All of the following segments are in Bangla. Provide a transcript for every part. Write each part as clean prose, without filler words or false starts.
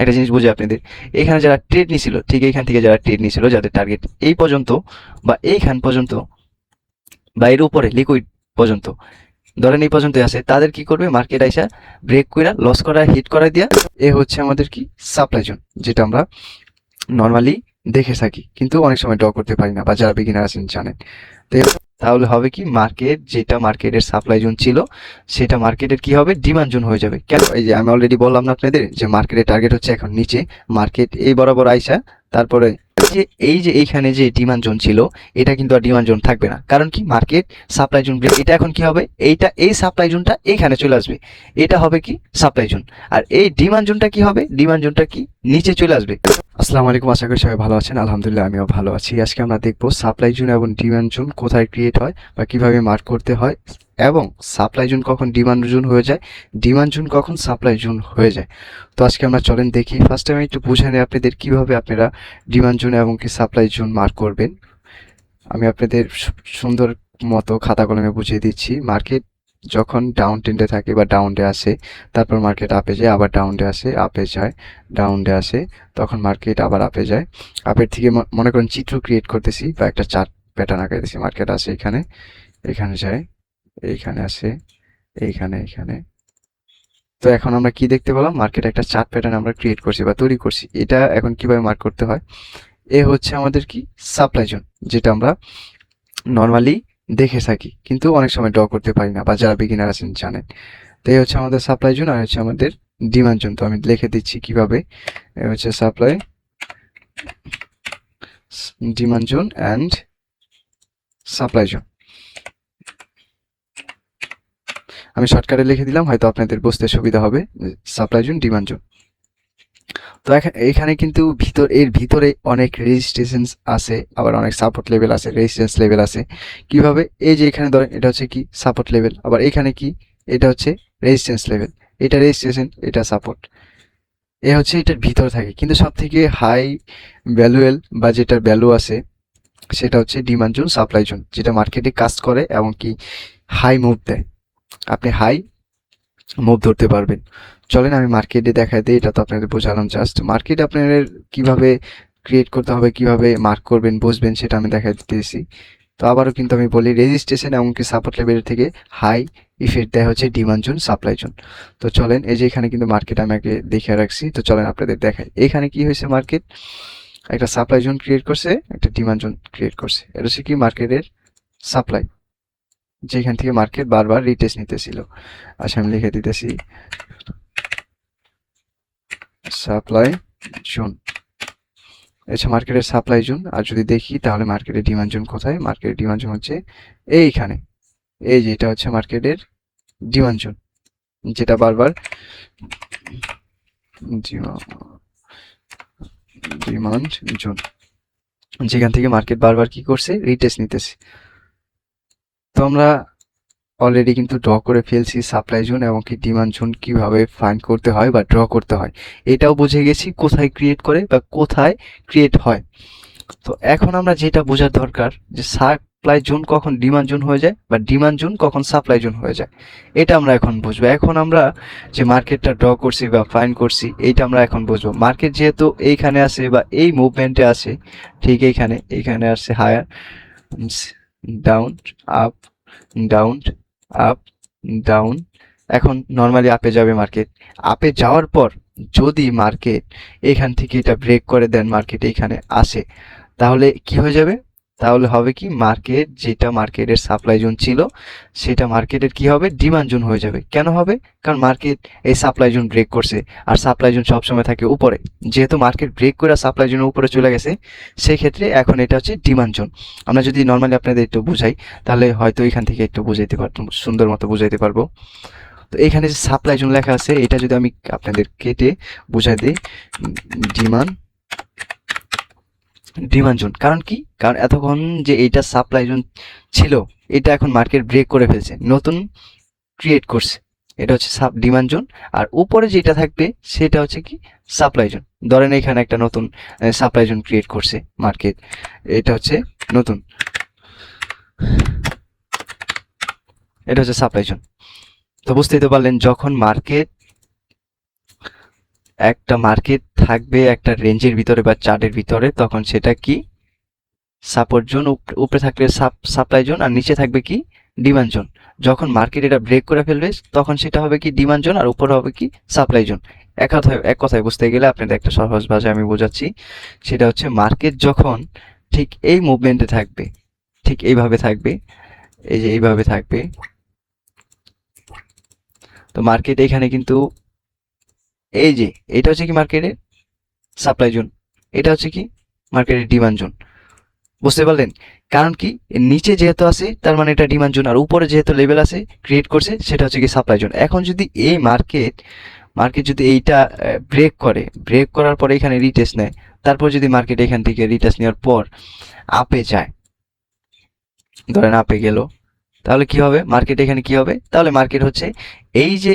একটা জিনিস বুঝে আপনাদের, এখানে যারা ট্রেড নিছিল, ঠিক এইখান থেকে যারা ট্রেড নিছিল, যাদের টার্গেট এই পর্যন্ত বা এইখান পর্যন্ত বা এর উপরে লিকুইড পর্যন্ত, ধরেন এই পর্যন্ত আছে, তাদের কি করবে, মার্কেট আইসা ব্রেক কইরা লস করা হিট করা দিয়া, এ হচ্ছে আমাদের কি সাপ্লাই জোন, যেটা আমরা নর্মালি দেখে থাকি, কিন্তু অনেক সময় ড্র করতে পারি না, বা যারা বিগিনার আছেন জানেন। তো তাহলে হবে কি, মার্কেট যেটা মার্কেটের সাপ্লাই জোন ছিল, সেটা মার্কেটের কি হবে, ডিমান্ড জোন হয়ে যাবে। কেন, এই যে আমি অলরেডি বললাম না আপনাদের, যে মার্কেটের টার্গেট হচ্ছে এখন নিচে, মার্কেট এই বরাবর আইসা তারপরে যে এই যে এইখানে যে ডিমান্ড জোন ছিল, এটা কিন্তু আর ডিমান্ড জোন থাকবে না। কারণ কি, মার্কেট সাপ্লাই জোন ব্রেক, এটা এখন কি হবে, এইটা এই সাপ্লাই জোনটা এইখানে চলে আসবে, এটা হবে কি সাপ্লাই জোন। আর এই ডিমান্ড জোনটা কি হবে, ডিমান্ড জোনটা কি নিচে চলে আসবে। আসসালামু আলাইকুম, আশা করি সবাই ভালো আছেন। আলহামদুলিল্লাহ আমিও ভালো আছি। আজকে আমরা দেখব সাপ্লাই জোন এবং ডিমান্ড জোন কোথায় ক্রিয়েট হয় বা কিভাবে মার্ক করতে হয়, এবং সাপ্লাই জোন কখন ডিমান্ড জোন হয়ে যায়, ডিমান্ড জোন কখন সাপ্লাই জোন হয়ে যায়। তো আজকে আমরা চলেন দেখি। ফার্স্ট টাইম একটু বুঝে নেই আপনাদের কিভাবে আপনারা ডিমান্ড জোন এবং কি সাপ্লাই জোন মার্ক করবেন। আমি আপনাদের সুন্দর মতো খাতা কলমে বুঝিয়ে দিচ্ছি। মার্কেট যখন ডাউন ট্রেন্ডে থাকে বা ডাউনে আসে, তারপর মার্কেট আপে যায়, আবার ডাউনে আসে, আপে যায়, ডাউনে আসে, তখন মার্কেট আবার আপে যায়। আপের থেকে মনে করেন চিত্র ক্রিয়েট করতেছি বা একটা চার্ট প্যাটার্ন আঁকাইতেছি। মার্কেট আসে এখানে, এখানে যায়, এইখানে আসে, এইখানে, এখানে। তো এখন আমরা কি দেখতে পেলাম, মার্কেট একটা চার্ট প্যাটার্ন আমরা ক্রিয়েট করছি বা তৈরি করছি। এটা এখন কিভাবে মার্ক করতে হয়, এ হচ্ছে আমাদের কি সাপ্লাই জোন, যেটা আমরা নর্মালি দেখে থাকি, কিন্তু অনেক সময় ড্র করতে পারি না, বা যারা বিগিনার আছেন জানেন। তো এই হচ্ছে আমাদের সাপ্লাই জোন, আর হচ্ছে আমাদের ডিমান্ড জোন। তো আমি লিখে দিচ্ছি কিভাবে, এ হচ্ছে supply, demand zone and supply zone. আমি শর্টকাটে লিখে দিলাম, হয়তো আপনাদের বুঝতে সুবিধা হবে। Supply zone, demand zone. তো এখানে কিন্তু এর ভিতরে অনেক রেজিস্ট্যান্স আছে, আবার অনেক সাপোর্ট লেভেল আছে, রেজিস্ট্যান্স লেভেল আছে। কিভাবে, এই যে এখানে ধরেন এটা হচ্ছে কি সাপোর্ট লেভেল, আবার এখানে কি এটা হচ্ছে রেজিস্ট্যান্স লেভেল, এটা রেজিস্ট্যান্স, এটা সাপোর্ট। এ হচ্ছে এটার ভিতরে থাকে, কিন্তু সব থেকে হাই ভ্যালুয়েল বা যেটার ভ্যালু আছে, সেটা হচ্ছে ডিমান্ড জোন, সাপ্লাই জোন, যেটা মার্কেটে কাজ করে এবং কি হাই মুভ দেয়। আপনি হাই মুভ ধরতে পারবেন। চলেন আমি মার্কেটে দেখাই দিই, এটা তো আপনাদের বোঝালাম জাস্ট। মার্কেট আপনাদের কিভাবে ক্রিয়েট করতে হবে, কিভাবে মার্ক করবেন, বুঝবেন, সেটা আমি দেখাই দিতেছি। তো আবারও কিন্তু আমি বলি, রেজিস্ট্রেশন এমনকি সাপোর্ট লেভেল থেকে হাই ইফেক্ট দেয় হচ্ছে ডিমান্ড জোন, সাপ্লাই জোন। তো চলেন, এই যে এখানে কিন্তু মার্কেট আমি আগে দেখে রাখছি, তো চলেন আপনাদের দেখাই। এখানে কি হয়েছে, মার্কেট একটা সাপ্লাই জোন ক্রিয়েট করছে, একটা ডিমান্ড জোন ক্রিয়েট করছে। এটা হচ্ছে কি মার্কেটের সাপ্লাই, যেখান থেকে মার্কেট বারবার রিটেস্ট নিতেছিল। আচ্ছা আমি লিখে দিতেছি সাপ্লাই জোন, আচ্ছা মার্কেটের সাপ্লাই জোন। আর যদি দেখি তাহলে মার্কেটের ডিমান্ড জোন কোথায়, মার্কেটের ডিমান্ড জোন হচ্ছে এইখানে, এই যে এটা হচ্ছে মার্কেটের ডিমান্ড জোন, যেটা বারবার ডিমান্ড জোন, যেখান থেকে মার্কেট বারবার কি করছে, রিটেস্ট নিতেছে। তো আমরা অলরেডি কিন্তু ড্র করে ফেলছি সাপ্লাই জোন এবং কি ডিমান্ড জোন কিভাবে ফাইন্ড করতে হয় বা ড্র করতে হয়, এটাও বুঝে গেছি কোথায় ক্রিয়েট করে বা কোথায় ক্রিয়েট হয়। তো এখন আমরা যেটা বোঝার দরকার, যে সাপ্লাই জোন কখন ডিমান্ড জোন হয়ে যায় বা ডিমান্ড জোন কখন সাপ্লাই জোন হয়ে যায়, এটা আমরা এখন বুঝবো। এখন আমরা যে মার্কেটটা ড্র করছি বা ফাইন্ড করছি, এইটা আমরা এখন বুঝবো। মার্কেট যেহেতু এইখানে আছে বা এই মুভমেন্টে আছে, ঠিক এইখানে, এইখানে আসছে higher, down, up, down, up, down. এখন নর্মালি আপে যাবে মার্কেট। আপে যাওয়ার পর যদি মার্কেট এখান থেকে এটা ব্রেক করে দেন, মার্কেট এইখানে আসে, তাহলে কি হয়ে যাবে, তাহলে হবে কি, মার্কেট যেটা মার্কেটের সাপ্লাই জোন ছিল, সেটা মার্কেটের কি হবে, ডিমান্ড জোন হয়ে যাবে। কেন হবে, কারণ মার্কেট এই সাপ্লাই জোন ব্রেক করছে, আর সাপ্লাই জোন সবসময় থাকে উপরে। যেহেতু মার্কেট ব্রেক করে সাপ্লাই জোনের উপরে চলে গেছে, সেই ক্ষেত্রে এখন এটা হচ্ছে ডিমান্ড জোন। আমরা যদি নর্মালি আপনাদের একটু বুঝাই, তাহলে হয়তো এখান থেকে একটু বুঝাইতে পারতাম, সুন্দর মতো বুঝাইতে পারবো। তো এখানে যে সাপ্লাই জোন লেখা আছে, এটা যদি আমি আপনাদের কেটে বুঝাই দিই, ডিমান্ড ডিমান্ড জোন, কারণ কি, কারণ এতক্ষণ যে এইটা সাপ্লাই জোন ছিল, এটা এখন মার্কেট ব্রেক করে ফেলছে, নতুন ক্রিয়েট করছে, এটা হচ্ছে ডিমান্ড জোন। আর উপরে যেটা থাকবে সেটা হচ্ছে কি সাপ্লাই জোন। ধরেন এখানে একটা নতুন সাপ্লাই জোন ক্রিয়েট করছে মার্কেট, এটা হচ্ছে নতুন, এটা হচ্ছে সাপ্লাই জোন। তো বুঝতেই তো পারলেন, যখন মার্কেট একটা মার্কেট থাকবে একটা রেঞ্জের ভিতরে বা চার্টের ভিতরে, তখন সেটা কি সাপোর্ট জোন, উপরে থাকবে সাপ্লাই জোন, আর নিচে থাকবে কি ডিমান্ড জোন। যখন মার্কেট এটা ব্রেক করে ফেলবে তখন সেটা হবে কি ডিমান্ড জোন, আর উপরে হবে কি সাপ্লাই জোন। এক কথায় বুঝতে গেলে আপনাদের একটা সহজ ভাষায় আমি বোঝাচ্ছি, সেটা হচ্ছে মার্কেট যখন ঠিক এই মুভমেন্টে থাকবে, ঠিক এইভাবে থাকবে, এই যে এইভাবে থাকবে, তো মার্কেট এখানে কিন্তু এই যে এটা হচ্ছে কি মার্কেটের সাপ্লাই জোন, এটা হচ্ছে কি মার্কেটের ডিমান্ড জোন। বুঝতে পারলেন? কারণ কি নিচে যেহেতু আছে তার মানে এটা ডিমান্ড জোন, আর উপরে যেহেতু লেভেল আছে ক্রিয়েট করছে সেটা হচ্ছে কি সাপ্লাই জোন। এখন যদি এই মার্কেট যদি এইটা ব্রেক করার পরে এখানে রিটেস্ট নেয়, তারপর যদি মার্কেট এখান থেকে রিটেস্ট নেওয়ার পর আপে যায়, ধরেন আপে গেল, তাহলে কি হবে মার্কেট এখানে কি হবে, তাহলে মার্কেট হচ্ছে এই যে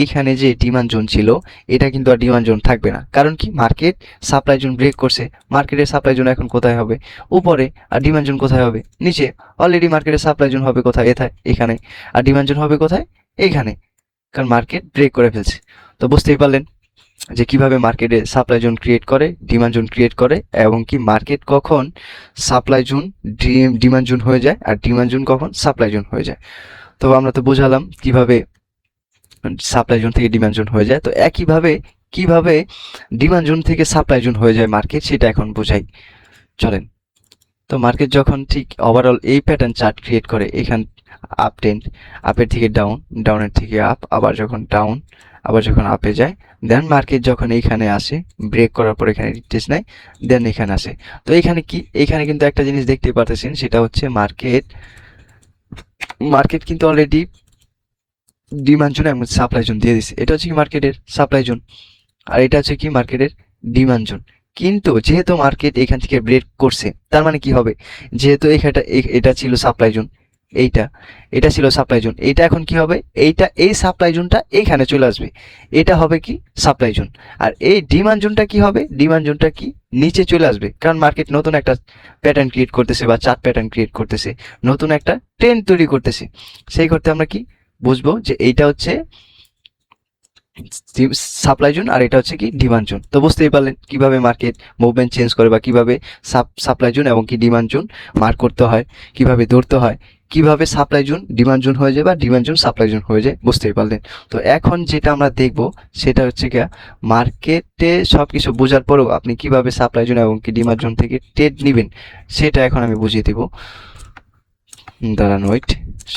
এইখানে যে ডিমান্ড জোন ছিল এটা কিন্তু আর ডিমান্ড জোন থাকবে না। কারণ কি মার্কেট সাপ্লাই জোন ব্রেক করছে, মার্কেটের সাপ্লাই জোন এখন কোথায় হবে, উপরে, আর ডিমান্ড জোন কোথায় হবে, নিচে। অলরেডি মার্কেটের সাপ্লাই জোন হবে কোথায়, এখানে, আর ডিমান্ড জোন হবে কোথায়, এইখানে, কারণ মার্কেট ব্রেক করে ফেলছে। তো বুঝতেই পারলেন যে কিভাবে মার্কেটে সাপ্লাই জোন ক্রিয়েট করে, ডিমান্ড জোন ক্রিয়েট করে, এবং কি মার্কেট কখন সাপ্লাই জোন ডিমান্ড জোন হয়ে যায়, আর ডিমান্ড জোন কখন সাপ্লাই জোন হয়ে যায়। তো আমরা তো বোঝালাম কিভাবে সাপ্লাই জোন থেকে ডিমান্ড জোন হয়ে যায়। তো একইভাবে কিভাবে ডিমান্ড জোন থেকে সাপ্লাই জোন হয়ে যায় মার্কেট, সেটা এখন বোঝাই, চলেন। তো মার্কেট যখন ঠিক ওভারঅল এই প্যাটার্ন চার্ট ক্রিয়েট করে, এখান আপ ট্রেন্ড, আপের থেকে ডাউন, ডাউনের থেকে আপ, আবার যখন ডাউন, আবার যখন আপে যায়, দেন মার্কেট যখন এইখানে আসে ব্রেক করার পর এখানে রিটেস্ট নেয়, দেন এখানে আসে। তো এখানে কি, এখানে কিন্তু একটা জিনিস দেখতে পারতেছেন, সেটা হচ্ছে মার্কেট কিন্তু অলরেডি ডিমান্ড জোন এবং সাপ্লাই জোন দিয়ে দিচ্ছে। এটা হচ্ছে কি মার্কেটের সাপ্লাই জোন, আর এটা হচ্ছে কি মার্কেটের ডিমান্ড জোন। কিন্তু যেহেতু মার্কেট এখান থেকে ব্রেক করছে, তার মানে কি হবে, যেহেতু এটা ছিল সাপ্লাই জোন, এটা ছিল সাপ্লাই জোন, এটা এখন কি হবে, এই সাপ্লাই জোনটা এইখানে চলে আসবে, এটা হবে কি সাপ্লাই জোন। আর এই ডিমান্ড জোনটা কি হবে, ডিমান্ড জোনটা কি নিচে চলে আসবে, কারণ মার্কেট নতুন একটা প্যাটার্ন ক্রিয়েট করতেছে বা চার্ট প্যাটার্ন ক্রিয়েট করতেছে, নতুন একটা ট্রেন্ড তৈরি করতেছে। সেই করতে আমরা কি বুঝবো যে এইটা হচ্ছে সাপ্লাই জোন আর এটা হচ্ছে কি ডিমান্ড জোন। তো বুঝতেই পারলেন কিভাবে মার্কেট মুভমেন্ট চেঞ্জ করে, বা কিভাবে সাপ্লাই জোন এবং কি ডিমান্ড জোন মার্ক করতে হয়, কিভাবে ধরতে হয়, কিভাবে সাপ্লাই জোন ডিমান্ড জোন হয়ে যায় বা ডিমান্ড জোন সাপ্লাই জোন হয়ে যায়, বুঝতেই পারলেন। তো এখন যেটা আমরা দেখব সেটা হচ্ছে কি মার্কেটে সবকিছু বোঝার পরেও আপনি কিভাবে সাপ্লাই জোন এবং কি ডিমান্ড জোন থেকে ট্রেড নেবেন, সেটা এখন আমি বুঝিয়ে দেবো। দাঁড়ান ওয়েট,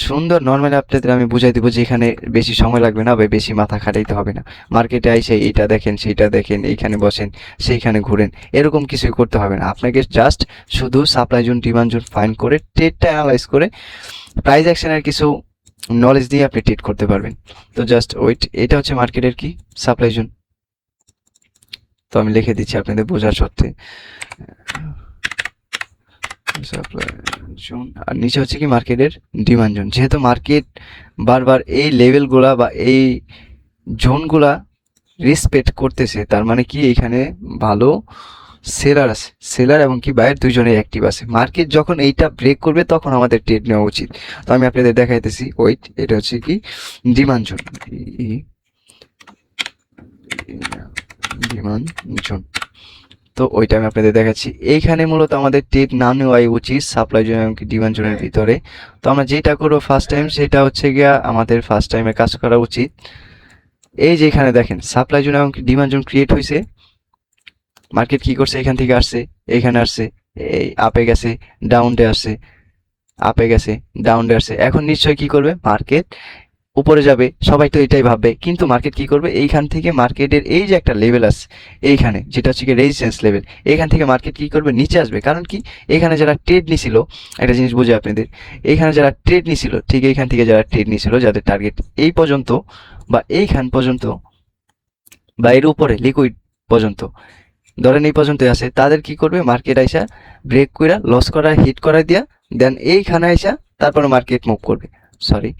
সুন্দর নর্মালি আপনাদের আমি বুঝাই দিব যে এখানে বেশি সময় লাগবে না বা বেশি মাথা খাটাইতে হবে না। মার্কেটে আইসে এইটা দেখেন সেইটা দেখেন, এইখানে বসেন সেইখানে ঘুরেন, এরকম কিছুই করতে হবে না আপনাকে। জাস্ট শুধু supply zone demand zone find করে ট্রেডটা অ্যানালাইজ করে প্রাইস অ্যাকশনের কিছু নলেজ দিয়ে আপনি ট্রেড করতে পারবেন। তো জাস্ট ওয়েট, এটা হচ্ছে মার্কেটের কি সাপ্লাই জোন। তো আমি লিখে দিচ্ছি আপনাদের বোঝার সত্ত্বে, সাপ্লাই জোন, আর নিচে হচ্ছে কি মার্কেটের ডিমান্ড জোন। যেহেতু মার্কেট বারবার এই লেভেলগুলা বা এই জোনগুলা রেসপেক্ট করতেছে, তার মানে কি এখানে ভালো সেলার আছে, সেলার এবং কি বায়ার দুইজনেই অ্যাক্টিভ আছে। মার্কেট যখন এইটা ব্রেক করবে তখন আমাদের ট্রেড নেওয়া উচিত। তো আমি আপনাদের দেখাইতেছি, ওয়েট, এটা হচ্ছে কি ডিমান্ড জোন, ডিমান্ড জোন। তো ওইটা আমি আপনাদের দেখাচ্ছি। এইখানে মূলত আমাদের ট্রেড না নেওয়াই উচিত সাপ্লাই জোন এবং ডিমান্ড জোনের ভিতরে। তো আমরা যেটা করবো ফার্স্ট টাইম, সেটা হচ্ছে গিয়া আমাদের ফার্স্ট টাইমে কাজ করা উচিত। এই যে এখানে দেখেন সাপ্লাই জোন এবং ডিমান্ড জোন ক্রিয়েট হয়েছে, মার্কেট কি করছে, এখান থেকে আসছে, এখানে আসছে, এই আপে গেছে, ডাউনডে আসছে, আপে গেছে, ডাউনডে আসছে। এখন নিশ্চয়ই কি করবে মার্কেট, উপরে যাবে, সবাই তো এটাই ভাববে। কিন্তু মার্কেট কি করবে, এইখান থেকে মার্কেটের এই যে একটা লেভেল আছে এইখানে, যেটা হচ্ছে কি রেজিস্ট্যান্স লেভেল, এখান থেকে মার্কেট কি করবে নিচে আসবে। কারণ কি এখানে যারা ট্রেড নিছিল, একটা জিনিস বুঝে আপনাদের, এখানে যারা ট্রেড নিছিল, ঠিক এইখান থেকে যারা ট্রেড নিছিল, যাদের টার্গেট এই পর্যন্ত বা এইখান পর্যন্ত বা এর উপরে লিকুইড পর্যন্ত, ধরেন এই পর্যন্ত আসে, তাদের কি করবে মার্কেট আইসা ব্রেক কইরা লস করা হিট করা দিয়া, দেন এইখানে আইসা তারপরে মার্কেট মুভ করবে। সরি,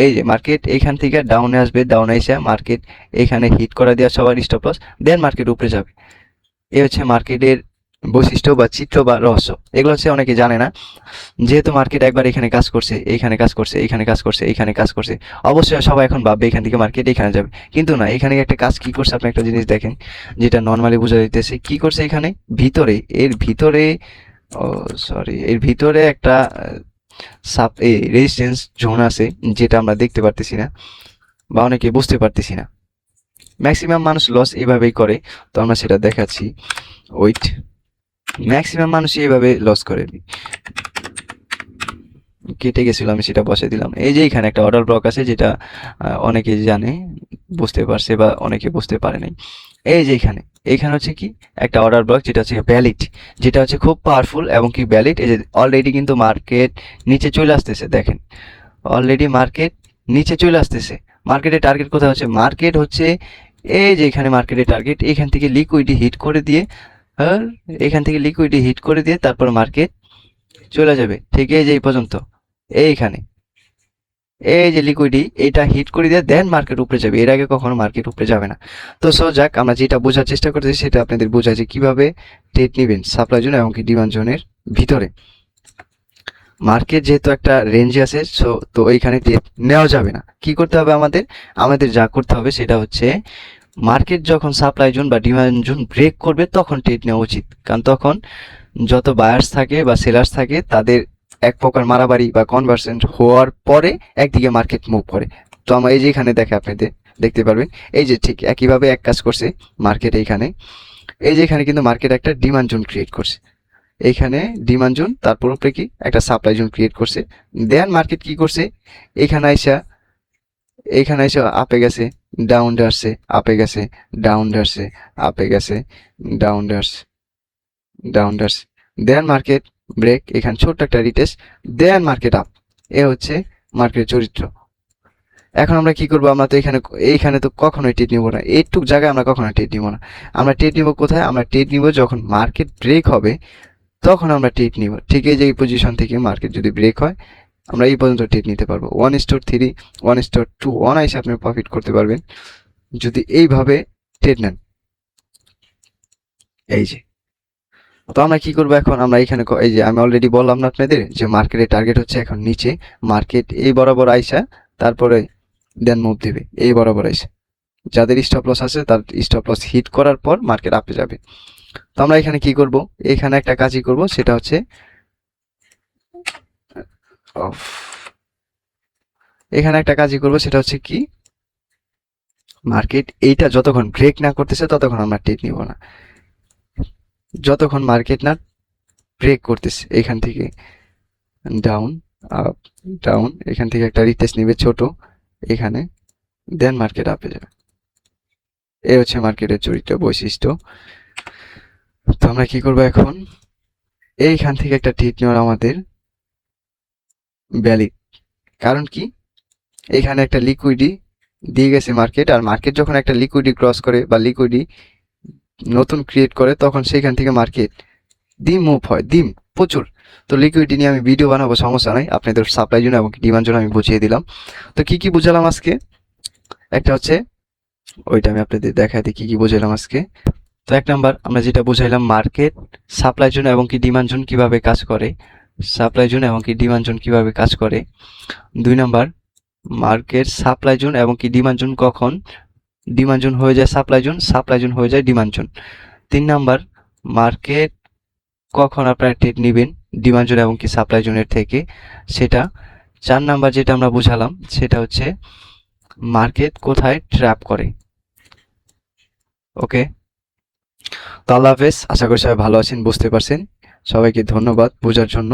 এই যে মার্কেট এইখান থেকে ডাউনে আসবে, ডাউনে এসে মার্কেট এখানে হিট করা দেওয়া সবার স্টপ লস, দেন মার্কেট উপরে যাবে। এই হচ্ছে মার্কেটের বৈশিষ্ট্য বা চিত্র বা রহস্য, এগুলো হচ্ছে অনেকে জানে না। যেহেতু মার্কেট একবার এখানে কাজ করছে, এইখানে কাজ করছে, এইখানে কাজ করছে, এইখানে কাজ করছে, অবশ্যই সবাই এখন ভাববে এখান থেকে মার্কেট এখানে যাবে, কিন্তু না, এখানে একটা কাজ কি করছে আপনি একটা জিনিস দেখেন, যেটা নর্মালি বোঝা যাইতেছে কি করছে এখানে ভিতরে, এর ভিতরে, ও সরি, এর ভিতরে একটা সাব রেজিস্ট্যান্স জোন আছে, যেটা আমরা দেখতে পারতেছি না বা অনেকে বুঝতে পারতেছি না। ম্যাক্সিমাম মানুষ লস এভাবেই করে, তো আমরা সেটা দেখাচ্ছি। ওয়েট, ম্যাক্সিমাম মানুষই এভাবে লস করে। কেটে গেছিল, আমি সেটা বসাই দিলাম। এই যে এখানে একটা অর্ডার ব্লক আছে, যেটা অনেকে জানে, বুঝতে পারছে, বা অনেকে বুঝতে পারে নাই। এই যে এখানে, এখানে হচ্ছে কি একটা অর্ডার ব্লক, যেটা হচ্ছে ভ্যালিড, যেটা হচ্ছে খুব পাওয়ারফুল এবং কি ভ্যালিড। এই যে অলরেডি কিন্তু মার্কেট নিচে চলে আসতেছে, দেখেন অলরেডি মার্কেট নিচে চলে আসতেছে। মার্কেটের টার্গেট কোথায় হচ্ছে, মার্কেট হচ্ছে এই যে এখানে মার্কেটের টার্গেট, এখান থেকে লিকুইডি হিট করে দিয়ে, আর এখান থেকে লিকুইডি হিট করে দিয়ে তারপর মার্কেট চলে যাবে ঠিক এই যে এই পর্যন্ত, এইখানে এই যে লিকুইডি এটা হিট করে দিয়ে দেন মার্কেট উপরে যাবে, এর আগে কখনো মার্কেট উপরে যাবে না। তো সো যাক, আমরা যেটা বোঝার চেষ্টা করতেছি সেটা আপনাদের বোঝায় যে কিভাবে ট্রেড নেবেন সাপ্লাই জোন এবং কি ডিমান্ড জোনের ভিতরে। মার্কেট যেহেতু একটা রেঞ্জে আছে, সো তো এইখানে ট্রেড নেওয়া যাবে না। কি করতে হবে আমাদের, আমাদের যা করতে হবে সেটা হচ্ছে মার্কেট যখন সাপ্লাই জোন বা ডিমান্ড জোন ব্রেক করবে তখন ট্রেড নেওয়া উচিত, কারণ তখন যত বায়ার্স থাকে বা সেলার্স থাকে তাদের এক প্রকার মারামারি বা কনভার্সন হওয়ার পরে একদিকে মার্কেট মুভ করে। তো আমরা এই যে এখানে দেখে আপনাদের দেখতে পারবেন, এই যে ঠিক একইভাবে এক কাজ করছে মার্কেট এইখানে, এই যে এখানে কিন্তু মার্কেট একটা ডিমান্ড জোন ক্রিয়েট করছে, এইখানে ডিমান্ড জোন, তারপর উপরে কি একটা সাপ্লাই জোন ক্রিয়েট করছে। দেন মার্কেট কি করছে, এখানে আইসা, এখানে এসে আপে গেছে, ডাউন আসছে, আপে গেছে, ডাউন আসছে, আপে গেছে, ডাউন আসছে, ডাউন আসছে, দেন মার্কেট ব্রেক, এখানে ছোট্ট একটা রিটেস্ট, দেন মার্কেট আপ। এ হচ্ছে মার্কেটের চরিত্র। এখন আমরা কি করবো, আমরা তো এইখানে তো কখনোই ট্রেড নিব না, এইটুক জায়গায় আমরা কখনোই ট্রেড নিব না। আমরা ট্রেড নিব কোথায়, আমরা ট্রেড নিব যখন মার্কেট ব্রেক হবে, তখন আমরা ট্রেড নিব। ঠিক এই যে এই পজিশন থেকে মার্কেট যদি ব্রেক হয়, আমরা এই পর্যন্ত ট্রেড নিতে পারবো। 1:3, 1:2 অনায়াসে আপনি প্রফিট করতে পারবেন যদি এইভাবে ট্রেড নেন। এই যে, তো আমরা কি করবো এখন, আমরা এখানে এই যে আমি অলরেডি বললাম না আপনাদের যে মার্কেটের টার্গেট হচ্ছে এখন নিচে, মার্কেট এই বরাবর আইসা তারপরে দেন মুভ দিবে এই বরাবর আইসা, যাদের স্টপ লস আছে তার স্টপ লস হিট করার পর মার্কেট আপে যাবে। তো আমরা এখানে কি করব, এখানে একটা কাজই করব, সেটা হচ্ছে এখানে একটা কাজই করব, সেটা হচ্ছে কি, মার্কেট এইটা যতক্ষণ ব্রেক না করতেছে ততক্ষণ আমরা ট্রেড নিব না। যতক্ষণ মার্কেট না ব্রেক করতেছে, এখান থেকে ডাউন, আপ, ডাউন, এখান থেকে একটা রিটেস্ট নিবে ছোট এখানে, দেন মার্কেট আপে যাবে। এই হচ্ছে মার্কেটের চরিত্র বৈশিষ্ট্য। তো আমরা কি করবো এখন, এইখান থেকে একটা ট্রেড নেওয়ার আমাদের ভ্যালিড, কারণ কি, এখানে একটা লিকুইডি দিয়ে গেছে মার্কেট, আর মার্কেট যখন একটা লিকুইডি ক্রস করে বা লিকুইডি নতুন ক্রিয়েট করে, তখন সেখান থেকে মার্কেট ডিম মুভ হয়, ডিম প্রচুর। তো লিকুইডিটি নিয়ে আমি ভিডিও বানাবো, সমস্যা নাই, আপনাদের সাপ্লাই জন্য এবং ডিমান্ড জন্য আমি বুঝিয়ে দিলাম। তো কি কি বুঝালাম আজকে, একটা হচ্ছে ওইটা আমি আপনাদের দেখাই দিই কি কি বুঝাইলাম আজকে। তো এক নাম্বার আমরা যেটা বুঝাইলাম, মার্কেট সাপ্লাই জোন এবং কি ডিমান্ড জোন কিভাবে কাজ করে, সাপ্লাই জোন এবং কি ডিমান্ড জোন কিভাবে কাজ করে। 2 নাম্বার, মার্কেট সাপ্লাই জোন এবং কি ডিমান্ড জোন কখন ডিমান্ড জোন হয়ে যায় সাপ্লাই জোন, সাপ্লাই জোন হয়ে যায় ডিমান্ড জোন। 3 নাম্বার, মার্কেট কখন আপনারা ট্রেড নেবেন ডিমান্ড জোন এবং কি সাপ্লাই জোনের থেকে সেটা। 4 নাম্বার যেটা আমরা বুঝালাম সেটা হচ্ছে মার্কেট কোথায় ট্র্যাপ করে। ওকে, তো আল্লাহ হাফেজ, আশা করি সবাই ভালো আছেন, বুঝতে পারছেন। সবাইকে ধন্যবাদ বোঝার জন্য।